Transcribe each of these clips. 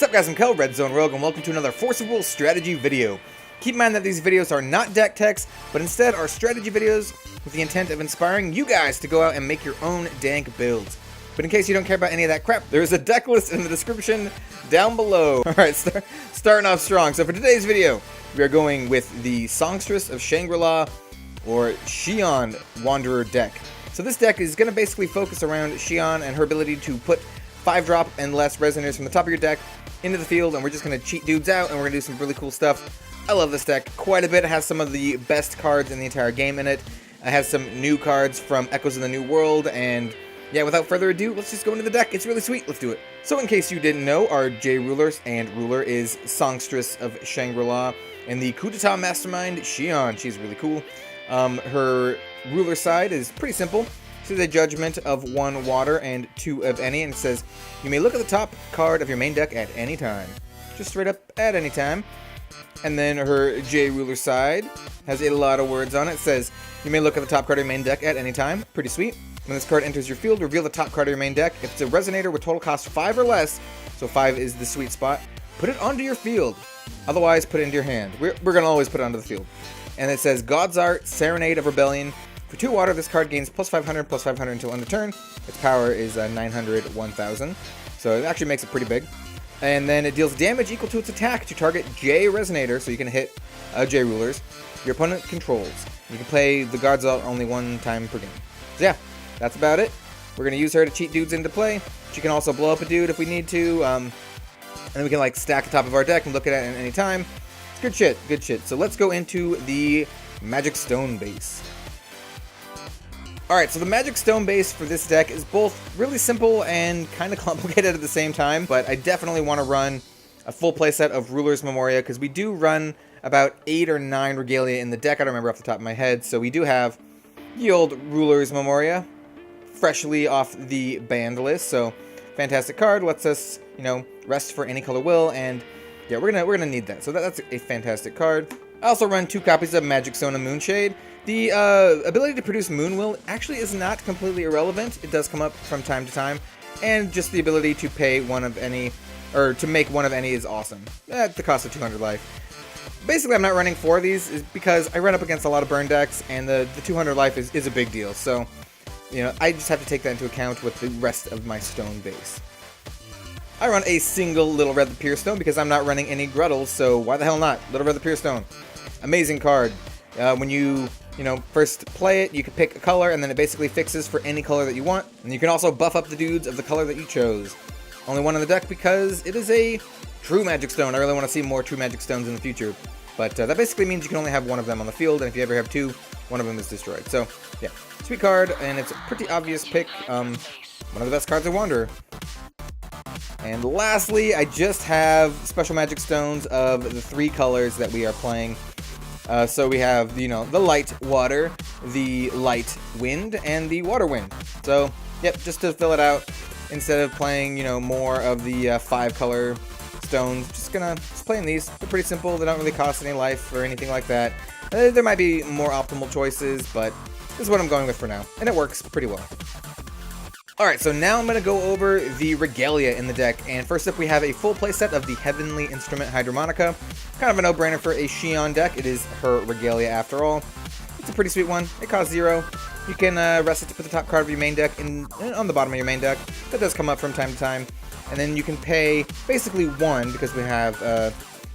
What's up guys, I'm Kel, Red Zone Rogue, and welcome to another Forcible Strategy video. Keep in mind that these videos are not deck techs, but instead are strategy videos with the intent of inspiring you guys to go out and make your own dank builds. But in case you don't care about any of that crap, there is a deck list in the description down below. Alright, starting off strong. So for today's video, we are going with the Songstress of Shangri-la, or Shion Wanderer deck. So this deck is going to basically focus around Shion and her ability to put 5-drop and less Resonators from the top of your deck into the field, and we're just going to cheat dudes out, and we're going to do some really cool stuff. I love this deck quite a bit. It has some of the best cards in the entire game in it. It has some new cards from Echoes of the New World, and yeah, without further ado, let's just go into the deck. It's really sweet. Let's do it. So in case you didn't know, our J rulers and ruler is Songstress of Shangri-la, and the Coup Mastermind, Shion. She's really cool. Her ruler side is pretty simple. She's a judgment of 1 water and 2 of any, and it says, you may look at the top card of your main deck at any time. Just straight up at any time. And then her J ruler side has a lot of words on it. It says, you may look at the top card of your main deck at any time. Pretty sweet. When this card enters your field, reveal the top card of your main deck. If it's a Resonator with total cost 5 or less, so 5 is the sweet spot, put it onto your field. Otherwise, put it into your hand. We're going to always put it onto the field. And it says, God's Art, Serenade of Rebellion. For 2 water, this card gains plus 500 until end of turn. Its power is 900, 1000. So it actually makes it pretty big. And then it deals damage equal to its attack to target J Resonator, so you can hit J rulers your opponent controls. You can play the God's Art only 1 time per game. So yeah, that's about it. We're going to use her to cheat dudes into play. She can also blow up a dude if we need to. And then we can like stack the top of our deck and look at it at any time. It's good shit, good shit. So let's go into the Magic Stone base. Alright, so the Magic Stone base for this deck is both really simple and kind of complicated at the same time, but I definitely want to run a full playset of Ruler's Memoria, because we do run about 8 or 9 Regalia in the deck. I don't remember off the top of my head, so we do have the old Ruler's Memoria, freshly off the banned list, so fantastic card, lets us, you know, rest for any color will, and yeah, we're gonna need that, so that's a fantastic card. I also run 2 copies of Magic Stone and Moonshade. The ability to produce Moonwill actually is not completely irrelevant. It does come up from time to time, and just the ability to pay 1 of any, or to make 1 of any is awesome at the cost of 200 life. Basically, I'm not running 4 of these is because I run up against a lot of burn decks, and the 200 life is a big deal. So, you know, I just have to take that into account with the rest of my stone base. I run a single Little Red the Pierstone because I'm not running any Gruddles, so why the hell not? Little Red the Pierstone. Amazing card. When you first play it, you can pick a color, and then it basically fixes for any color that you want. And you can also buff up the dudes of the color that you chose. Only 1 in the deck because it is a true Magic Stone. I really want to see more true Magic Stones in the future. But that basically means you can only have 1 of them on the field, and if you ever have 2, 1 of them is destroyed. So, yeah, sweet card, and it's a pretty obvious pick. One of the best cards in Wanderer. And lastly, I just have special Magic Stones of the 3 colors that we are playing. So we have, you know, the light water, the light wind, and the water wind. So, yep, just to fill it out, instead of playing, you know, more of the 5 color stones, just playing these. They're pretty simple. They don't really cost any life or anything like that. There might be more optimal choices, but this is what I'm going with for now, and it works pretty well. Alright, so now I'm going to go over the Regalia in the deck, and first up we have a full playset of the Heavenly Instrument Hydromonica. Kind of a no-brainer for a Shion deck. It is her Regalia after all. It's a pretty sweet one. It costs 0. You can rest it to put the top card of your main deck on the bottom of your main deck. That does come up from time to time. And then you can pay basically 1, because we have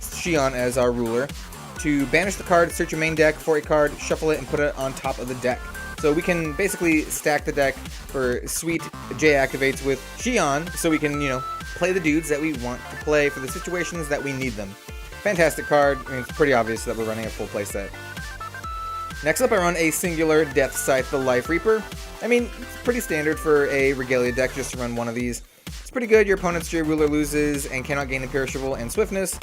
Shion as our ruler, to banish the card, search your main deck for a card, shuffle it, and put it on top of the deck. So we can basically stack the deck for sweet J activates with Shion, so we can, you know, play the dudes that we want to play for the situations that we need them. Fantastic card. I mean, it's pretty obvious that we're running a full playset. Next up, I run a singular Death Scythe, the Life Reaper. I mean, it's pretty standard for a Regalia deck just to run 1 of these. It's pretty good. Your opponent's J ruler loses and cannot gain imperishable and swiftness.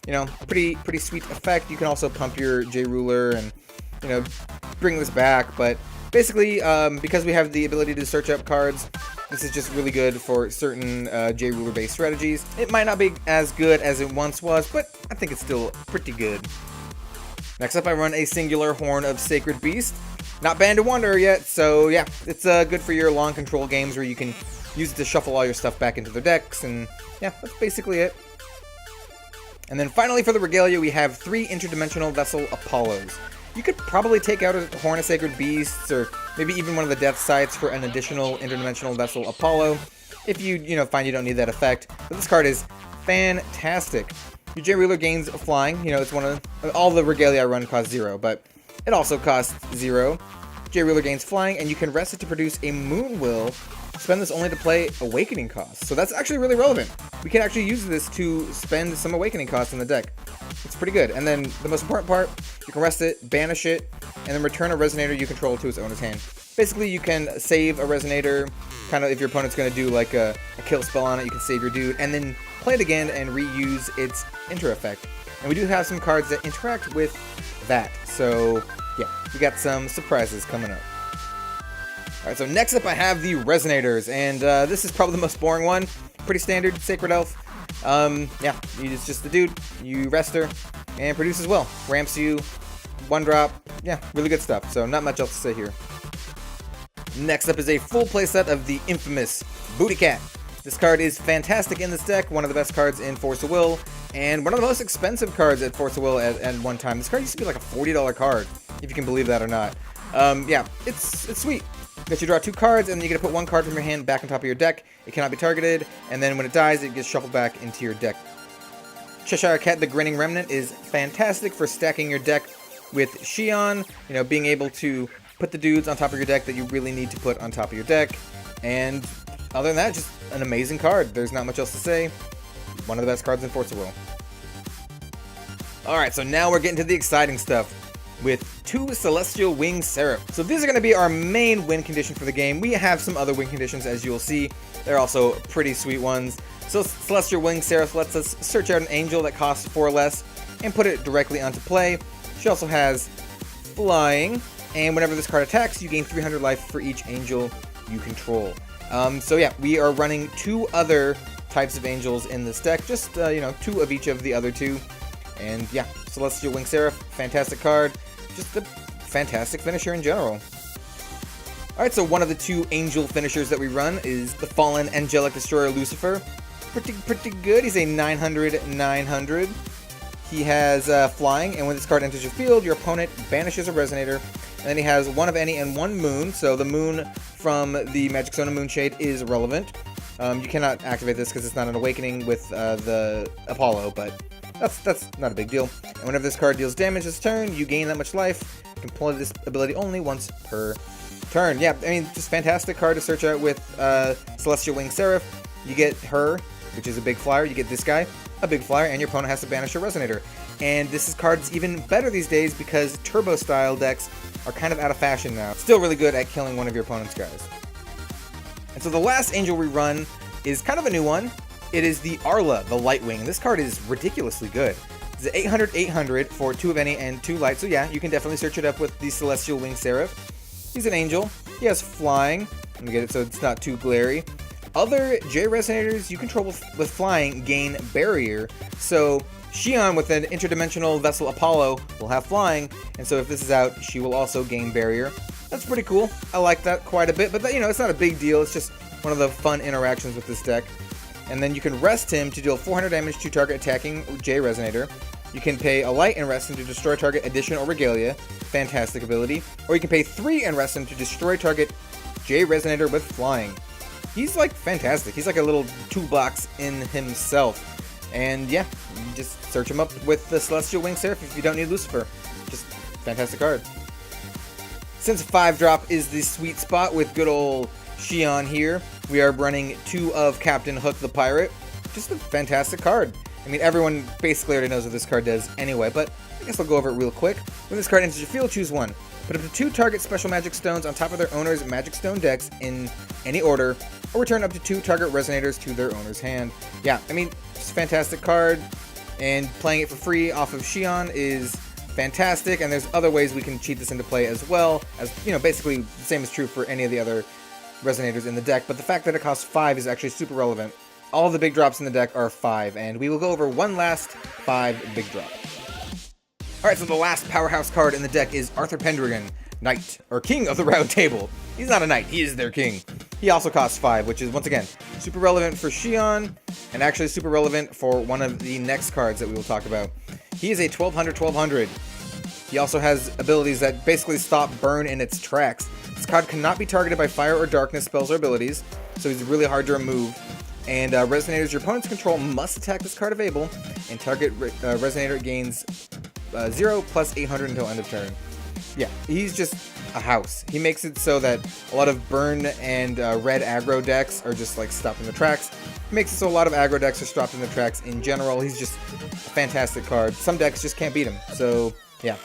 You know, pretty sweet effect. You can also pump your J ruler and, you know, bring this back, but basically, because we have the ability to search up cards, this is just really good for certain J ruler based strategies. It might not be as good as it once was, but I think it's still pretty good. Next up, I run a singular Horn of Sacred Beast. Not banned to Wanderer yet, so yeah, it's good for your long control games where you can use it to shuffle all your stuff back into their decks, and yeah, that's basically it. And then finally for the Regalia, we have 3 interdimensional vessel Apollos. You could probably take out a Horn of Sacred Beasts, or maybe even one of the Death Sites for an additional interdimensional vessel Apollo, if you find you don't need that effect. But this card is fantastic. Your J-Ruler gains flying. It's one of all the Regalia I run cost 0, but it also costs 0. J-Ruler gains flying, and you can rest it to produce a Moon Will. Spend this only to play Awakening costs. So that's actually really relevant. We can actually use this to spend some Awakening costs in the deck. It's pretty good. And then the most important part, you can rest it, banish it, and then return a Resonator you control to its owner's hand. Basically, you can save a Resonator, kind of if your opponent's going to do like a kill spell on it, you can save your dude, and then play it again and reuse its Enter effect. And we do have some cards that interact with that. So, yeah, we got some surprises coming up. Alright, so next up I have the Resonators, and this is probably the most boring one. Pretty standard, Sacred Elf. Yeah, it's just the dude. You rest her, and produces well. Ramps you, 1-drop. Yeah, really good stuff, so not much else to say here. Next up is a full playset of the infamous Booty Cat. This card is fantastic in this deck, one of the best cards in Force of Will, and one of the most expensive cards at Force of Will at one time. This card used to be like a $40 card, if you can believe that or not. Yeah, it's sweet. Because you draw 2 cards, and then you get to put 1 card from your hand back on top of your deck. It cannot be targeted, and then when it dies, it gets shuffled back into your deck. Cheshire Cat, the Grinning Remnant, is fantastic for stacking your deck with Shion, being able to put the dudes on top of your deck that you really need to put on top of your deck. And other than that, just an amazing card. There's not much else to say. One of the best cards in Force of Will. Alright, so now we're getting to the exciting stuff with 2 Celestial Wing Seraphs. So these are going to be our main win condition for the game. We have some other win conditions, as you'll see. They're also pretty sweet ones. So Celestial Wing Seraph lets us search out an angel that costs 4 or less and put it directly onto play. She also has flying, and whenever this card attacks, you gain 300 life for each angel you control. So yeah, we are running 2 other types of angels in this deck, just 2 of each of the other 2. And yeah, Celestial Wing Seraph, fantastic card. Just a fantastic finisher in general. Alright, so one of the 2 angel finishers that we run is the Fallen Angelic Destroyer Lucifer. Pretty good. He's a 900/900. He has flying, and when this card enters your field, your opponent banishes a Resonator. And then he has 1 of any and 1 moon, so the moon from the Magic Zone of Moonshade is relevant. You cannot activate this because it's not an awakening with the Apollo, but that's not a big deal. And whenever this card deals damage this turn, you gain that much life. You can play this ability only once per turn. Yeah, I mean, just fantastic card to search out with Celestial Wing Seraph. You get her, which is a big flyer. You get this guy, a big flyer, and your opponent has to banish a Resonator. And this card's even better these days because turbo-style decks are kind of out of fashion now. Still really good at killing one of your opponent's guys. And so the last angel we run is kind of a new one. It is the Arla, the Lightwing. This card is ridiculously good. It's 800/800 for 2 of any and 2 light. So yeah, you can definitely search it up with the Celestial Wing Seraph. He's an angel. He has flying. Let me get it so it's not too glary. Other J Resonators you control with flying gain barrier. So Shion with an interdimensional vessel Apollo will have flying, and so if this is out, she will also gain barrier. That's pretty cool. I like that quite a bit, but that, it's not a big deal. It's just one of the fun interactions with this deck. And then you can rest him to deal 400 damage to target attacking J Resonator. You can pay a light and rest him to destroy target Addition or Regalia. Fantastic ability. Or you can pay 3 and rest him to destroy target J Resonator with flying. He's like fantastic. He's like a little toolbox in himself. And yeah, you just search him up with the Celestial Wing Seraph if you don't need Lucifer. Just fantastic card. Since 5-drop is the sweet spot with good old Shion here, we are running 2 of Captain Hook the Pirate. Just a fantastic card. I mean, everyone basically already knows what this card does anyway, but I guess I'll go over it real quick. When this card enters your field, choose 1. Put up to 2 target special magic stones on top of their owner's magic stone decks in any order, or return up to 2 target Resonators to their owner's hand. Yeah, I mean, just a fantastic card, and playing it for free off of Shion is fantastic, and there's other ways we can cheat this into play as well, as, basically the same is true for any of the other Resonators in the deck, but the fact that it costs 5 is actually super relevant. All of the big drops in the deck are 5, and we will go over one last 5 big drop. Alright, so the last powerhouse card in the deck is Arthur Pendragon, Knight, or King of the Round Table. He's not a knight, he is their king. he also costs 5, which is, once again, super relevant for Shion, and actually super relevant for one of the next cards that we will talk about. He is a 1200. He also has abilities that basically stop burn in its tracks. This card cannot be targeted by fire or darkness spells or abilities, so he's really hard to remove. And Resonators, your opponent's control must attack this card if able, and target Resonator gains 0 plus 800 until end of turn. Yeah, he's just a house. He makes it so that a lot of burn and red aggro decks are just like stopped in the tracks. He makes it so a lot of aggro decks are stopped in the tracks in general. He's just a fantastic card. Some decks just can't beat him, so yeah.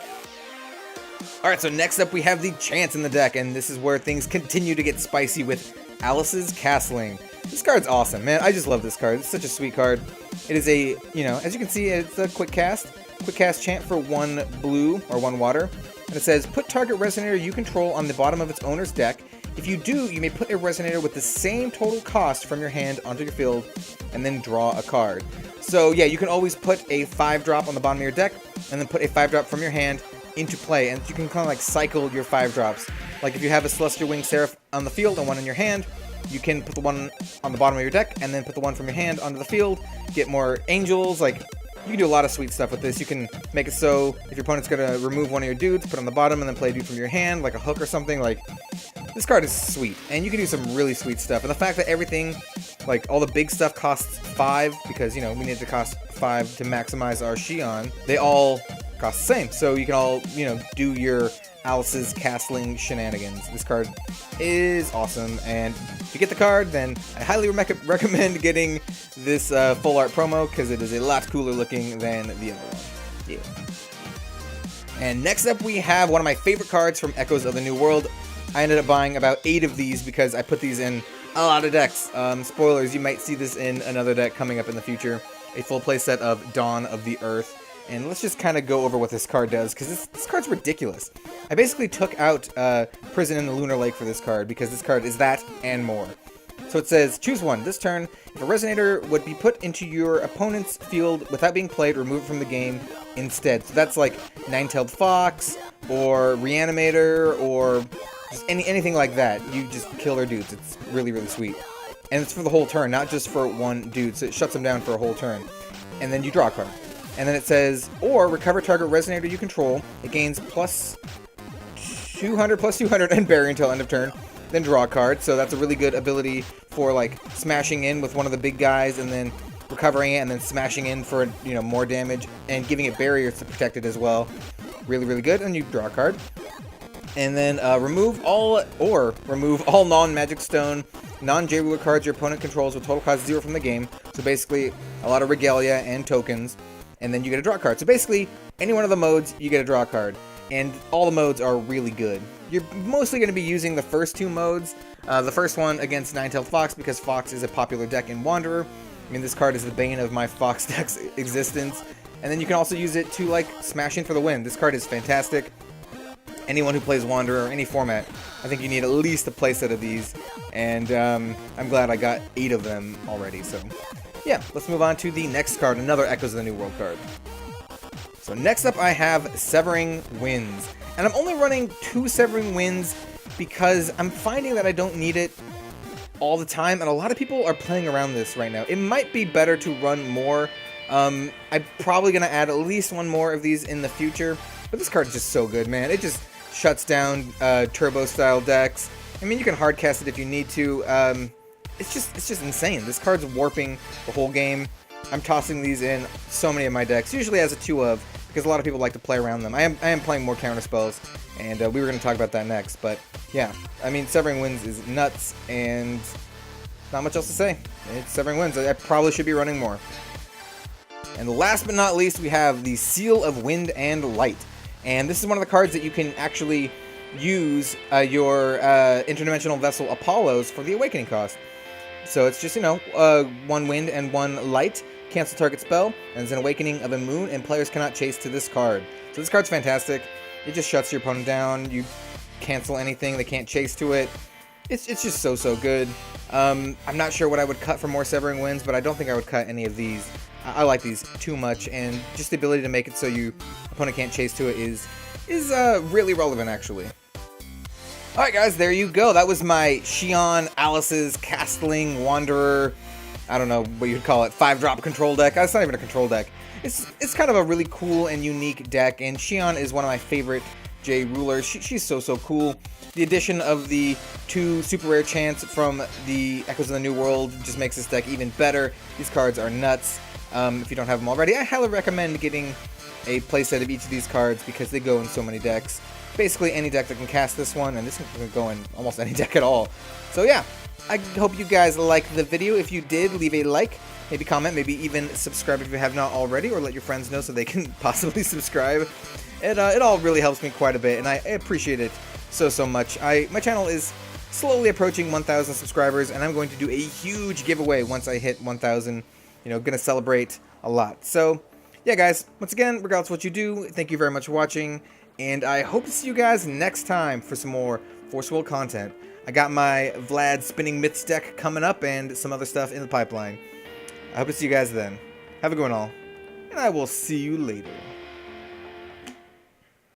Alright, so next up we have the Chance in the deck, and this is where things continue to get spicy with Alice's Castling. This card's awesome, man. I just love this card. It's such a sweet card. It is a, as you can see, it's a quick cast. Quick cast chant for 1 blue, or 1 water. And it says, put target Resonator you control on the bottom of its owner's deck. If you do, you may put a Resonator with the same total cost from your hand onto your field, and then draw a card. So yeah, you can always put a 5-drop on the bottom of your deck, and then put a 5-drop from your hand into play, and you can kind of like cycle your 5-drops. Like if you have a Celestial Wing Seraph on the field and 1 in your hand, you can put the 1 on the bottom of your deck, and then put the 1 from your hand onto the field, get more angels. Like, you can do a lot of sweet stuff with this. You can make it so if your opponent's gonna remove one of your dudes, put on the bottom, and then play a dude from your hand, like a hook or something. Like, this card is sweet, and you can do some really sweet stuff. And the fact that everything, like all the big stuff, costs 5, because, we need to cost 5 to maximize our Shion, they all cost the same. So you can all, do your Alice's Castling shenanigans. This card is awesome, and if you get the card, then I highly recommend getting this full art promo, because it is a lot cooler looking than the other one. Yeah. And next up we have one of my favorite cards from Echoes of the New World. I ended up buying about 8 of these because I put these in a lot of decks. Spoilers, you might see this in another deck coming up in the future. A full playset of Dawn of the Earth. And let's just kind of go over what this card does, because this card's ridiculous. I basically took out Prison in the Lunar Lake for this card, because this card is that and more. So it says, choose one. This turn, if a Resonator would be put into your opponent's field without being played, remove it from the game instead. So that's like Nine-Tailed Fox, or Reanimator, or just anything like that. You just kill their dudes. It's really, really sweet. And it's for the whole turn, not just for one dude, so it shuts them down for a whole turn. And then you draw a card. And then it says, or recover target Resonator you control. It gains plus 200 and bury until end of turn. Then draw a card. So that's a really good ability for like smashing in with one of the big guys, and then recovering it, and then smashing in for more damage, and giving it barriers to protect it as well. Really, really good. And you draw a card. And then remove all non-Magic Stone, non-J-Ruler cards your opponent controls with total cost 0 from the game. So basically, a lot of Regalia and tokens. And then you get a draw card. So basically, any one of the modes, you get a draw card. And all the modes are really good. You're mostly going to be using the first 2 modes. The first one against Nine-Tailed Fox, because Fox is a popular deck in Wanderer. I mean, this card is the bane of my Fox deck's existence. And then you can also use it to, like, smash in for the win. This card is fantastic. Anyone who plays Wanderer or any format, I think you need at least a playset of these. And I'm glad I got 8 of them already, so yeah, let's move on to the next card, another Echoes of the New World card. So next up I have Severing Winds. And I'm only running 2 Severing Winds because I'm finding that I don't need it all the time, and a lot of people are playing around this right now. It might be better to run more. I'm probably going to add at least 1 more of these in the future, but this card is just so good, man. It just shuts down turbo-style decks. I mean, you can hardcast it if you need to. It's just insane. This card's warping the whole game. I'm tossing these in so many of my decks, usually as a 2 of, because a lot of people like to play around them. I am playing more counter spells, and we were going to talk about that next. But yeah, I mean, Severing Winds is nuts, and not much else to say. It's Severing Winds. I probably should be running more. And last but not least, we have the Seal of Wind and Light. And this is one of the cards that you can actually use your interdimensional vessel Apollos for the awakening cost. So it's just, 1 wind and 1 light. Cancel target spell, and it's an awakening of a moon, and players cannot chase to this card. So this card's fantastic. It just shuts your opponent down. You cancel anything, they can't chase to it. It's just so good. I'm not sure what I would cut for more Severing Winds, but I don't think I would cut any of these. I like these too much, and just the ability to make it so your opponent can't chase to it is really relevant, actually. Alright guys, there you go. That was my Shion Alice's Castling Wanderer, I don't know what you'd call it, 5-drop control deck. It's not even a control deck. It's kind of a really cool and unique deck, and Shion is one of my favorite J rulers. She's so cool. The addition of the 2 super rare chants from the Echoes of the New World just makes this deck even better. These cards are nuts. If you don't have them already, I highly recommend getting a playset of each of these cards because they go in so many decks. Basically any deck that can cast this one, and this one can go in almost any deck at all. So yeah, I hope you guys liked the video. If you did, leave a like, maybe comment, maybe even subscribe if you have not already, or let your friends know so they can possibly subscribe. It all really helps me quite a bit, and I appreciate it so much. My channel is slowly approaching 1,000 subscribers, and I'm going to do a huge giveaway once I hit 1,000. You know, gonna celebrate a lot. So yeah guys, once again, regardless of what you do, thank you very much for watching, and I hope to see you guys next time for some more Force World content. I got my Vlad Spinning Myths deck coming up and some other stuff in the pipeline. I hope to see you guys then. Have a good one all, and I will see you later.